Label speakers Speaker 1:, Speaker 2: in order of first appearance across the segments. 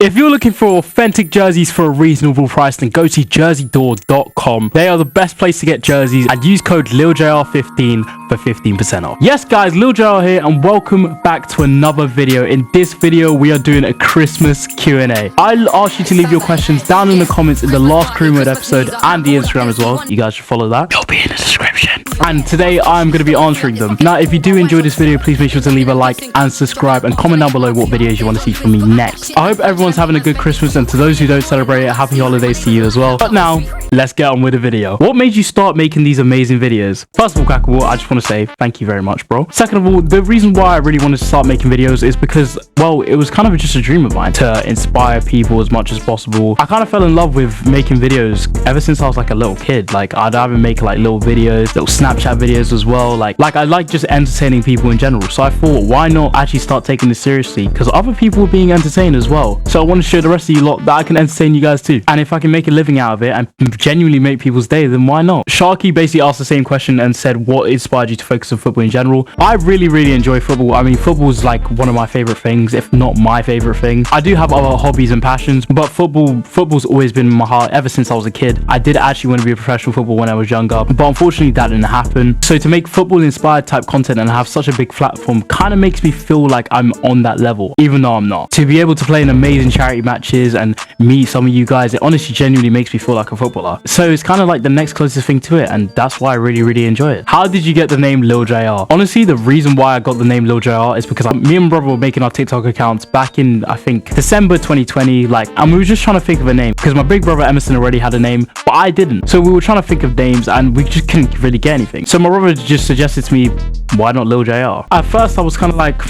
Speaker 1: If you're looking for authentic jerseys for a reasonable price, then go to jerseydoor.com. They are the best place to get jerseys, and use code LilJR15 for 15% off. Yes guys, LilJR here, and welcome back to another video. In this video, we are doing a Christmas Q&A. I'll ask you to leave your questions down in the comments in the last Crew Mode episode and the Instagram as well. You guys should follow that. It'll be in the description. And today I'm going to be answering them. Now, if you do enjoy this video, please make sure to leave a like and subscribe, and comment down below what videos you want to see from me next. I hope everyone's having a good Christmas, and to those who don't celebrate it, happy holidays to you as well. But now, let's get on with the video. What made you start making these amazing videos? First of all, Crackable, I just want to say thank you very much, bro. Second of all, the reason why I really wanted to start making videos is because, well, it was kind of just a dream of mine to inspire people as much as possible. I kind of fell in love with making videos ever since I was like a little kid. Like, I'd either make like little videos, little Snapchat videos as well. Like I like just entertaining people in general. So I thought, why not actually start taking this seriously? Because other people were being entertained as well. So I want to show the rest of you lot that I can entertain you guys too. And if I can make a living out of it and genuinely make people's day, then why not? Sharky basically asked the same question and said, what inspired you to focus on football in general? I really enjoy football. I mean, football is like one of my favorite things, if not my favorite thing. I do have other hobbies and passions, but football's always been in my heart ever since I was a kid. I did actually want to be a professional footballer when I was younger, but unfortunately that didn't happen. So to make football inspired type content and have such a big platform kind of makes me feel like I'm on that level, even though I'm not. To be able to play in amazing charity matches and meet some of you guys, it honestly genuinely makes me feel like a footballer. So it's kind of like the next closest thing to it, and that's why I really enjoy it. How did you get the name Lil JR? Honestly, the reason why I got the name Lil JR is because me and my brother were making our TikTok accounts back in, I think, December 2020, and we were just trying to think of a name because my big brother Emerson already had a name, but I didn't. So we were trying to think of names and we just couldn't really get anything. So my brother just suggested to me, why not Lil JR? At first I was kind of like,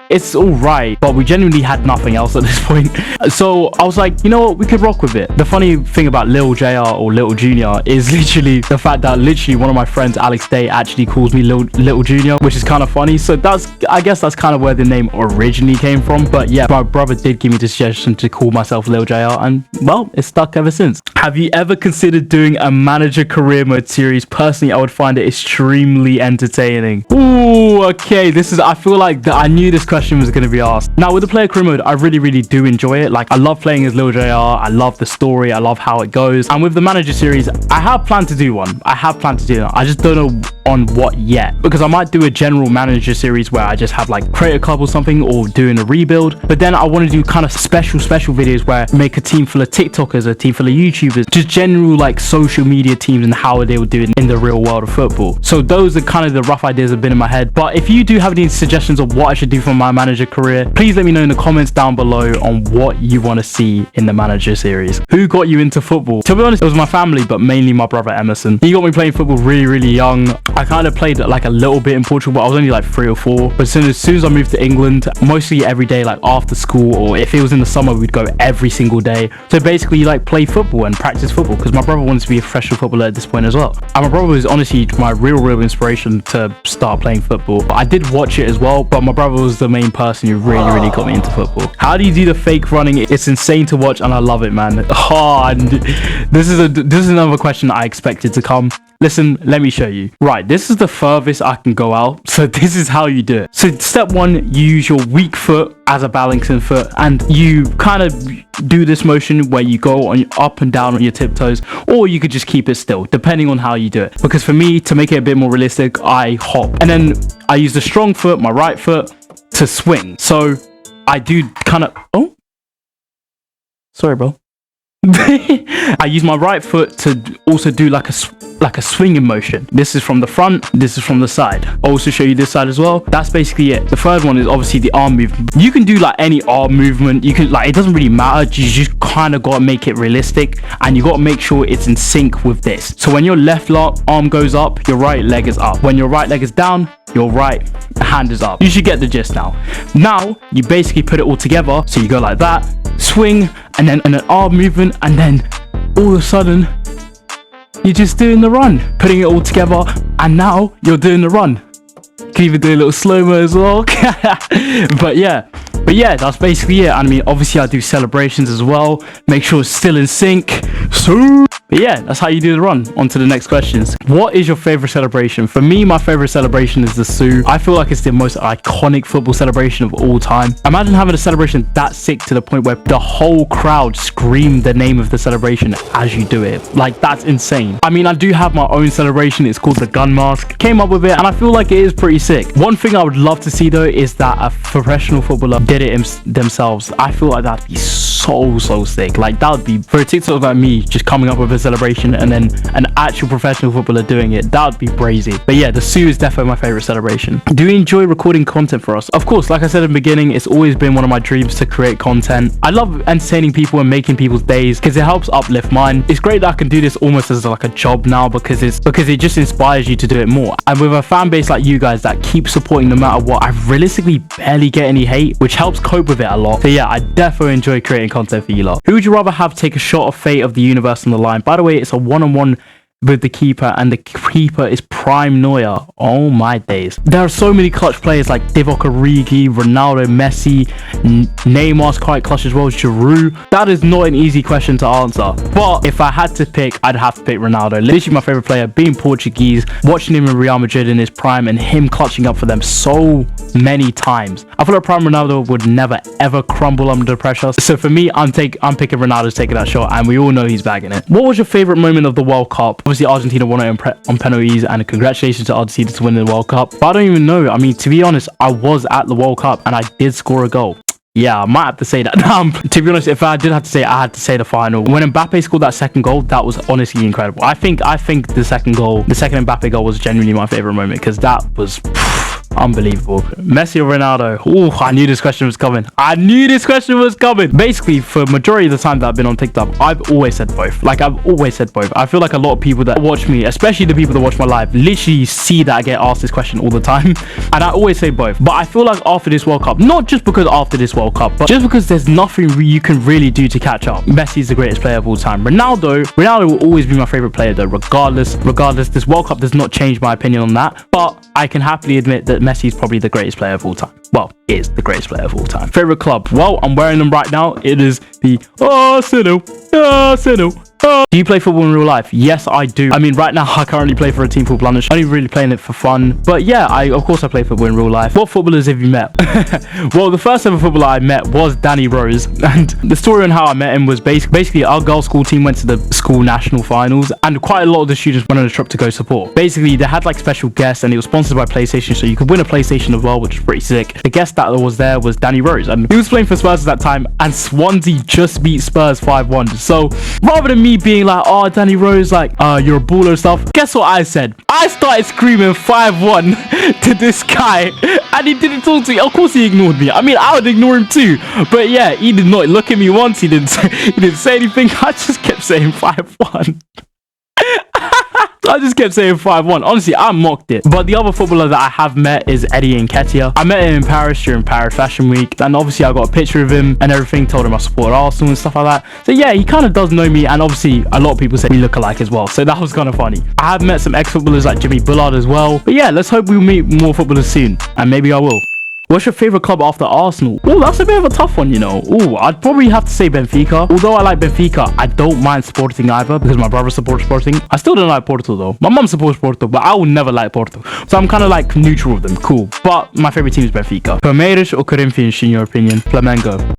Speaker 1: it's all right, but we genuinely had nothing else at this point. So I was like, you know what, we could rock with it. The funny thing about Lil JR or Little Junior is literally the fact that literally one of my friends, Alex Day, actually calls me Little Junior, which is kind of funny. So I guess that's kind of where the name originally came from. But yeah, my brother did give me the suggestion to call myself Lil JR, and well, it's stuck ever since. Have you ever considered doing a manager career mode series? Personally, I would find it extremely entertaining. Ooh, okay, I feel like I knew this question was going to be asked. Now, with the player career mode, I really do enjoy it. Like, I love playing as Lil JR. I love the story. I love how it goes. And with the manager series, I have planned to do one. I just don't know on what yet, because I might do a general manager series where I just have like create a club or something, or doing a rebuild. But then I want to do kind of special videos where I make a team full of TikTokers, a team full of YouTubers, just general like social media teams and how they would do it in the real world of football. So those are kind of the rough ideas that have been in my head. But if you do have any suggestions of what I should do for my manager career, please let me know in the comments down below on what you want to see in the manager series. Who got you into football? To be honest, it was my family, but mainly my brother Emerson. He got me playing football really young. I kind of played like a little bit in Portugal, but I was only like 3 or 4. But as soon as I moved to England, mostly every day, like after school, or if it was in the summer, we'd go every single day. So basically like play football and practice football, because my brother wanted to be a professional footballer at this point as well. And my brother was honestly my real inspiration to start playing football. But I did watch it as well, but my brother was the main person who really got me into football. How do you do the fake running? It's insane to watch, and I love it, man. And this is another question I expected to come. Listen, let me show you. Right, this is the furthest I can go out. So this is how you do it. So step 1, you use your weak foot as a balancing foot, and you kind of do this motion where you go on up and down on your tiptoes, or you could just keep it still, depending on how you do it. Because for me, to make it a bit more realistic, I hop, and then I use the strong foot, my right foot, to swing. So I do kind of, oh, sorry, bro. I use my right foot to also do like a swinging motion. This is from the front, this is from the side. I'll also show you this side as well. That's basically it. The third one is obviously the arm movement. You can do like any arm movement. You can, like, it doesn't really matter. You just kind of got to make it realistic, and you got to make sure it's in sync with this. So when your left arm goes up, your right leg is up. When your right leg is down, your right hand is up. You should get the gist now. Now you basically put it all together. So you go like that, swing, and then an arm movement, and then all of a sudden you're just doing the run, putting it all together, and now you're doing the run. You can even do a little slow-mo as well. but yeah, that's basically it. I mean, obviously I do celebrations as well, make sure it's still in sync. So But yeah, that's how you do the run. On to the next questions. What is your favorite celebration? For me, my favorite celebration is the Sue. I feel like it's the most iconic football celebration of all time. Imagine having a celebration that sick to the point where the whole crowd scream the name of the celebration as you do it. Like, that's insane. I mean, I do have my own celebration. It's called the gun mask. Came up with it and I feel like it is pretty sick. One thing I would love to see though is that a professional footballer did it themselves. I feel like that'd be so sick. Like, that would be, for a TikTok like me just coming up with a celebration and then an actual professional footballer doing it, that would be brazy. But yeah, the Sue is definitely my favorite celebration. Do you enjoy recording content for us? Of course, like I said in the beginning, it's always been one of my dreams to create content. I love entertaining people and making people's days because it helps uplift mine. It's great that I can do this almost as like a job now because it just inspires you to do it more. And with a fan base like you guys that keep supporting no matter what, I realistically barely get any hate, which helps cope with it a lot. So yeah, I definitely enjoy creating content for you lot. Who would you rather have take a shot of fate of the universe on the line? By the way, it's a one-on-one with the keeper, and the keeper is Prime Neuer. Oh my days. There are so many clutch players like Divock Origi, Ronaldo, Messi, Neymar's quite clutch as well, Giroud. That is not an easy question to answer, but if I had to pick, I'd have to pick Ronaldo. Literally my favorite player, being Portuguese, watching him in Real Madrid in his prime and him clutching up for them so many times. I feel like Prime Ronaldo would never ever crumble under pressure. So for me, I'm picking Ronaldo's taking that shot, and we all know he's bagging it. What was your favorite moment of the World Cup? Obviously, Argentina won it on penalties, and congratulations to Argentina to win the World Cup. But I don't even know. I mean, to be honest, I was at the World Cup and I did score a goal. Yeah, I might have to say that. To be honest, if I did have to say, I had to say the final. When Mbappe scored that second goal, that was honestly incredible. I think the second Mbappe goal was genuinely my favorite moment because that was unbelievable. Messi or Ronaldo? Oh, I knew this question was coming. Basically, for majority of the time that I've been on TikTok, I've always said both. I feel like a lot of people that watch me, especially the people that watch my live, literally see that I get asked this question all the time, and I always say both. But I feel like after this World Cup, not just because after this World Cup, but just because there's nothing you can really do to catch up. Messi is the greatest player of all time. Ronaldo will always be my favorite player though, regardless. This World Cup does not change my opinion on that, but I can happily admit that Messi is probably the greatest player of all time. Well, is the greatest player of all time. Favorite club? Well, I'm wearing them right now. It is the Arsenal. Do you play football in real life? Yes, I do. I mean, right now I currently play for a team called Blundish. I'm only really playing it for fun. But yeah, of course I play football in real life. What footballers have you met? Well, the first ever footballer I met was Danny Rose. And the story on how I met him was basically our girls' school team went to the school national finals, and quite a lot of the students went on a trip to go support. Basically, they had like special guests, and it was sponsored by PlayStation, so you could win a PlayStation as well, which is pretty sick. The guest that was there was Danny Rose, and he was playing for Spurs at that time, and Swansea just beat Spurs 5-1. So rather than me being like, oh, Danny Rose, like, you're a baller and stuff, guess what I said? I started screaming 5-1 to this guy, and he didn't talk to me. Of course he ignored me. I mean, I would ignore him too, but yeah, he did not look at me once. He didn't say anything. I just kept saying 5-1. I just kept saying 5-1. Honestly, I mocked it. But the other footballer that I have met is Eddie Nketiah. I met him in Paris during Paris Fashion Week, and obviously I got a picture of him and everything, told him I support Arsenal and stuff like that. So yeah, he kind of does know me, and obviously a lot of people say we look alike as well, so that was kind of funny. I have met some ex-footballers like Jimmy Bullard as well. But yeah, let's hope we'll meet more footballers soon, and maybe I will. What's your favorite club after Arsenal? Oh, that's a bit of a tough one, you know. Oh, I'd probably have to say Benfica. Although I like Benfica, I don't mind Sporting either because my brother supports Sporting. I still don't like Porto though. My mum supports Porto, but I would never like Porto. So I'm kind of like neutral with them. Cool. But my favorite team is Benfica. Palmeiras or Corinthians in your opinion? Flamengo.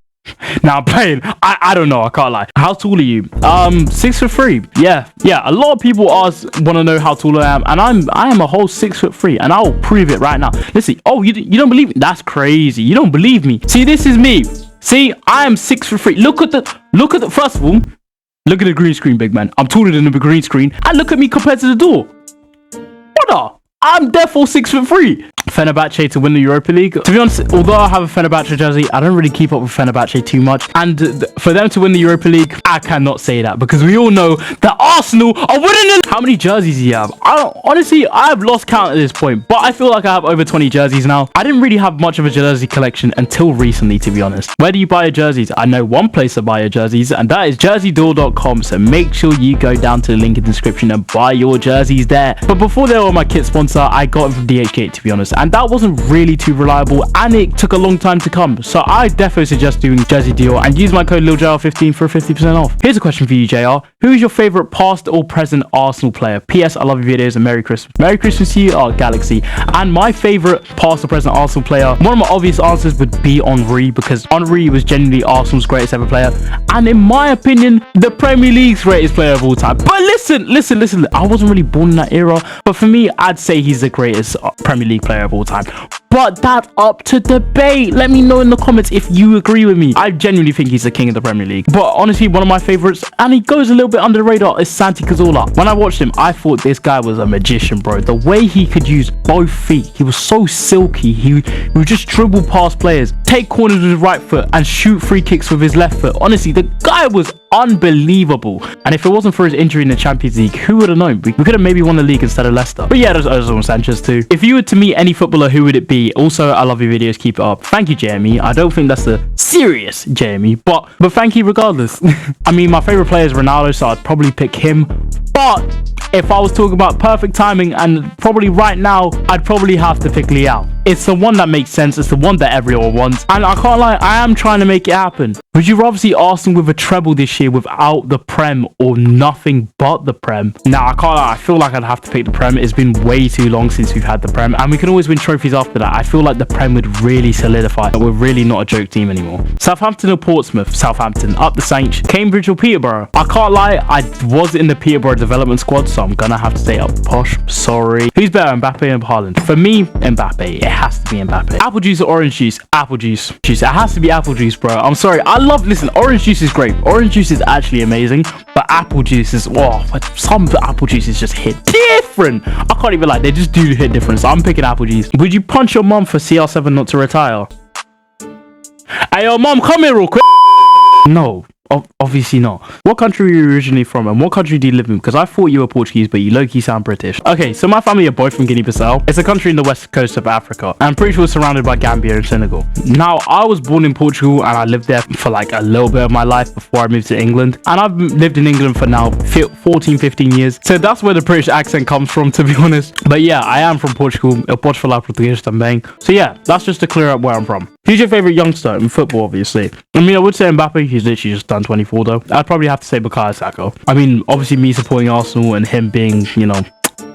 Speaker 1: Now I'm playing. I don't know. I can't lie. How tall are you? 6'3". Yeah. A lot of people want to know how tall I am, and I am a whole 6'3", and I'll prove it right now. Listen. Oh, you don't believe me? That's crazy. You don't believe me? See, this is me. See, I am 6'3". Look at the first of all. Look at the green screen, big man. I'm taller than the green screen, and look at me compared to the door. What? I'm therefore 6'3". Fenerbahce to win the Europa League. To be honest, although I have a Fenerbahce jersey, I don't really keep up with Fenerbahce too much. And for them to win the Europa League, I cannot say that because we all know that Arsenal are winning it. How many jerseys do you have? Honestly, I've lost count at this point, but I feel like I have over 20 jerseys now. I didn't really have much of a jersey collection until recently, to be honest. Where do you buy your jerseys? I know one place to buy your jerseys, and that is jerseydoor.com. So make sure you go down to the link in the description and buy your jerseys there. But before they were my kit sponsor, I got them from DHgate, to be honest. and that wasn't really too reliable, and it took a long time to come. So I definitely suggest doing jersey deal and use my code LilJR15 for 50% off. Here's a question for you, JR. Who is your favorite past or present Arsenal player? PS, I love your videos and Merry Christmas. Merry Christmas to you, Galaxy. And my favorite past or present Arsenal player, one of my obvious answers would be Henry, because Henry was genuinely Arsenal's greatest ever player, and in my opinion, the Premier League's greatest player of all time. But listen, I wasn't really born in that era, but for me, I'd say he's the greatest Premier League player of all time. But that's up to debate. Let me know in the comments if you agree with me. I genuinely think he's the king of the Premier League. But honestly, one of my favorites, and he goes a little bit under the radar, is Santi Cazorla. When I watched him, I thought this guy was a magician, bro. The way he could use both feet, he was so silky. He would just dribble past players, take corners with his right foot, and shoot free kicks with his left foot. Honestly, the guy was unbelievable. And if it wasn't for his injury in the Champions League, who would have known? We could have maybe won the league instead of Leicester. But yeah, there's on Sanchez too. If you were to meet any footballer, who would it be? Also, I love your videos, keep it up. Thank you, Jamie. I don't think that's the serious Jamie, but thank you regardless. I mean, my favorite player is Ronaldo, so I'd probably pick him. But if I was talking about perfect timing, and probably right now, I'd probably have to pick Leao. It's the one that makes sense. It's the one that everyone wants. And I can't lie, I am trying to make it happen. Would you rather see Arsenal with a treble this year without the Prem, or nothing but the Prem? Nah, I can't lie. I feel like I'd have to pick the Prem. It's been way too long since we've had the Prem, and we can always win trophies after that. I feel like the Prem would really solidify that we're really not a joke team anymore. Southampton or Portsmouth? Southampton. Up the Saints. Cambridge or Peterborough? I can't lie, I was in the Peterborough development squad, so I'm gonna have to stay up posh. Sorry. Who's better, Mbappe and Haaland? For me, Mbappe. It has to be Mbappe. Apple juice or orange juice? Apple juice. It has to be apple juice, bro. I'm sorry. Listen, orange juice is great. Orange juice is actually amazing, but apple juice is, some apple juices just hit different. I can't even lie, they just do hit different. So I'm picking apple juice. Would you punch your mum for CR7 not to retire? Hey, yo, mum, come here real quick. No. Obviously not. What country are you originally from, and what country do you live in? Because I thought you were Portuguese, but you low-key sound British. Okay, so my family are both from Guinea-Bissau. It's a country in the west coast of Africa. I'm pretty sure it's surrounded by Gambia and Senegal. Now, I was born in Portugal, and I lived there for like a little bit of my life before I moved to England. And I've lived in England for now 14-15 years. So that's where the British accent comes from, to be honest. But yeah, I am from Portugal. Eu posso falar português também. So yeah, that's just to clear up where I'm from. Who's your favorite youngster in football, obviously? I mean, I would say Mbappe. He's literally just done 24, though. I'd probably have to say Bukayo Saka. I mean, obviously me supporting Arsenal and him being, you know,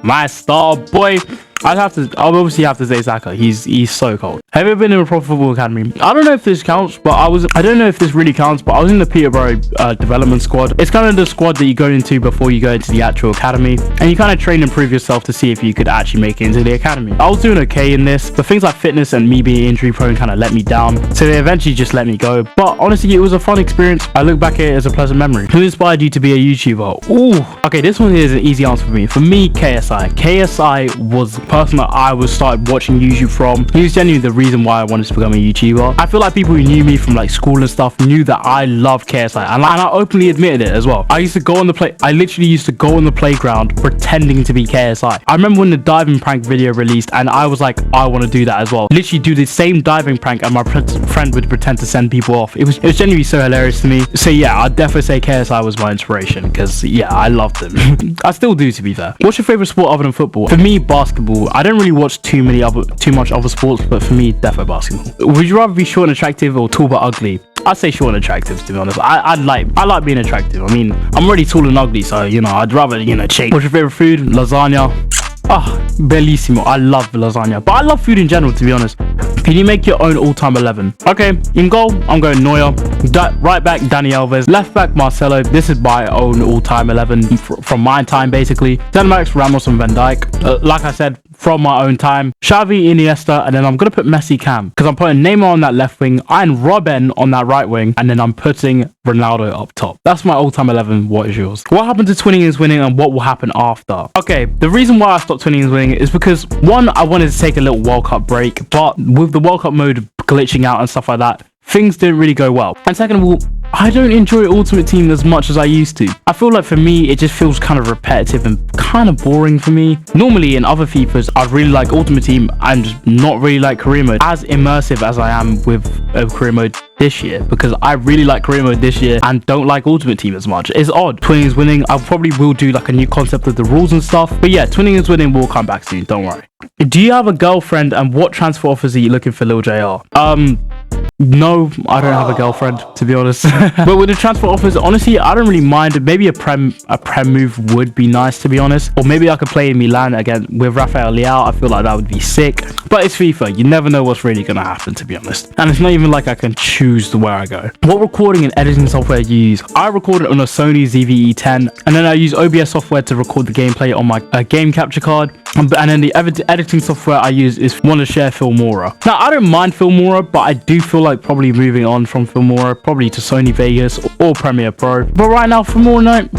Speaker 1: my star boy, I'll obviously have to say Saka. He's so cold. Have you ever been in a Pro Football Academy? I don't know if this counts, but I don't know if this really counts, but I was in the Peterborough development squad. It's kind of the squad that you go into before you go into the actual academy, and you kind of train and prove yourself to see if you could actually make it into the academy. I was doing okay in this, but things like fitness and me being injury prone kind of let me down, so they eventually just let me go. But honestly, it was a fun experience. I look back at it as a pleasant memory. Who inspired you to be a YouTuber? Ooh, okay, this one here is an easy answer for me. For me, KSI. KSI was the person that I started watching YouTube from. He was genuinely the reason why I wanted to become a YouTuber. I feel like people who knew me from like school and stuff knew that I loved KSI, and I openly admitted it as well. I literally used to go on the playground pretending to be KSI. I remember when the diving prank video released, and I was like, I want to do that as well. Literally do the same diving prank, and my friend would pretend to send people off. It was genuinely so hilarious to me. So yeah, I'd definitely say KSI was my inspiration, because yeah, I loved him. I still do, to be fair. What's your favorite sport other than football? For me, basketball. I don't really watch too much other sports, but for me, definitely basketball. Would you rather be short and attractive or tall but ugly? I'd say short and attractive, to be honest. I like being attractive. I mean, I'm already tall and ugly, so you know, I'd rather, you know, change. What's your favorite food? Lasagna. Bellissimo. I love lasagna, but I love food in general, to be honest. Can you make your own all-time 11? Okay, in goal, I'm going Neuer. Right back, Dani Alves. Left back, Marcelo. This is my own all-time 11 from my time, basically. Centre backs, Ramos and Van Dijk. Like I said, from my own time. Xavi, Iniesta, and then I'm going to put Messi, Cam. Because I'm putting Neymar on that left wing, and Robben on that right wing, and then I'm putting Ronaldo up top. That's my all-time 11. What is yours? What happened to twinning is winning, and what will happen after? Okay, the reason why I stopped twinning is winning is because, one, I wanted to take a little World Cup break, but with the World Cup mode glitching out and stuff like that, things didn't really go well. And second of all, I don't enjoy Ultimate Team as much as I used to. I feel like for me, it just feels kind of repetitive and kind of boring for me. Normally in other FIFAs, I'd really like Ultimate Team and not really like career mode. As immersive as I am with career mode this year, because I really like career mode this year and don't like Ultimate Team as much. It's odd. Twinning is winning. I probably will do like a new concept of the rules and stuff. But yeah, Twinning is winning will come back soon. Don't worry. Do you have a girlfriend, and what transfer offers are you looking for Lil JR? No, I don't have a girlfriend, to be honest. But with the transfer offers, honestly, I don't really mind. Maybe a prem move would be nice, to be honest. Or maybe I could play in Milan again with Rafael Leao. I feel like that would be sick. But it's FIFA. You never know what's really going to happen, to be honest. And it's not even like I can choose where I go. What recording and editing software do you use? I record it on a Sony ZV-E10. And then I use OBS software to record the gameplay on my game capture card. And then the editing software I use is Wondershare Filmora. Now, I don't mind Filmora, but I do feel like probably moving on from Filmora, probably to Sony Vegas or Premiere Pro. But right now, Filmora,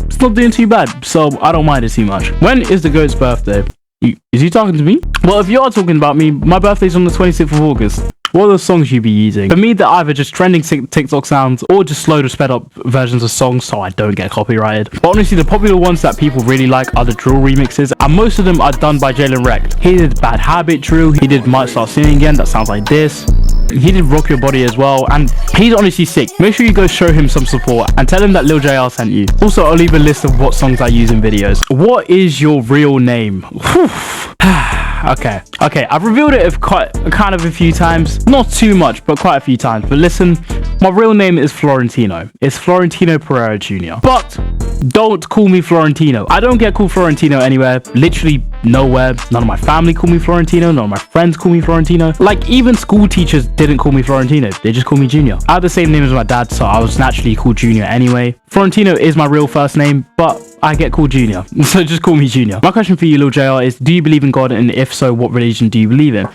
Speaker 1: it's not doing too bad, so I don't mind it too much. When is the GOAT's birthday? Is he talking to me? Well, if you are talking about me, my birthday's on the 26th of August. What are the songs you be using? For me, they're either just trending TikTok sounds or just slow to sped up versions of songs so I don't get copyrighted. But honestly, the popular ones that people really like are the drill remixes, and most of them are done by JALENREKT. He did Bad Habit drill, he did Might Start Singing Again, that sounds like this. He did Rock Your Body as well, and he's honestly sick. Make sure you go show him some support and tell him that Lil JR sent you. Also, I'll leave a list of what songs I use in videos. What is your real name? Okay, I've revealed it kind of a few times, not too much, but quite a few times. But listen, my real name is Florentino. It's Florentino Pereira Jr. But don't call me Florentino. I don't get called Florentino anywhere, literally nowhere. None of my family call me Florentino. None of my friends call me Florentino. Like, even school teachers didn't call me Florentino. They just call me Junior. I have the same name as my dad, so I was naturally called Junior anyway. Florentino is my real first name, but I get called Junior, so just call me Junior. My question for you, Lil JR, is do you believe in God, and if so, what religion do you believe in?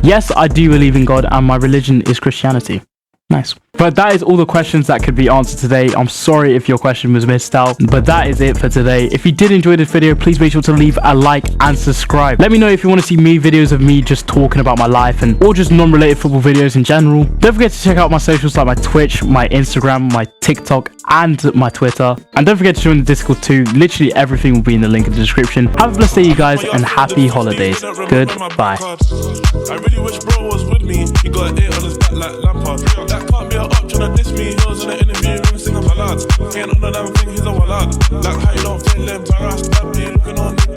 Speaker 1: Yes, I do believe in God, and my religion is Christianity. Nice. But that is all the questions that could be answered today. I'm sorry if your question was missed out, but that is it for today. If you did enjoy this video, please make sure to leave a like and subscribe. Let me know if you want to see videos of me just talking about my life or just non-related football videos in general. Don't forget to check out my socials like my Twitch, my Instagram, my TikTok, and my Twitter. And don't forget to join the Discord too. Literally everything will be in the link in the description. Have a blessed day, you guys, and happy holidays. Goodbye.
Speaker 2: I really wish bro was with me. He got an 8 on his back like Lampard. That can't be a up tryna diss me. He was in the interview room singing ballads. Ain't on the damn thing, he's a wallad. Like how you don't feel him, but I stab me looking on the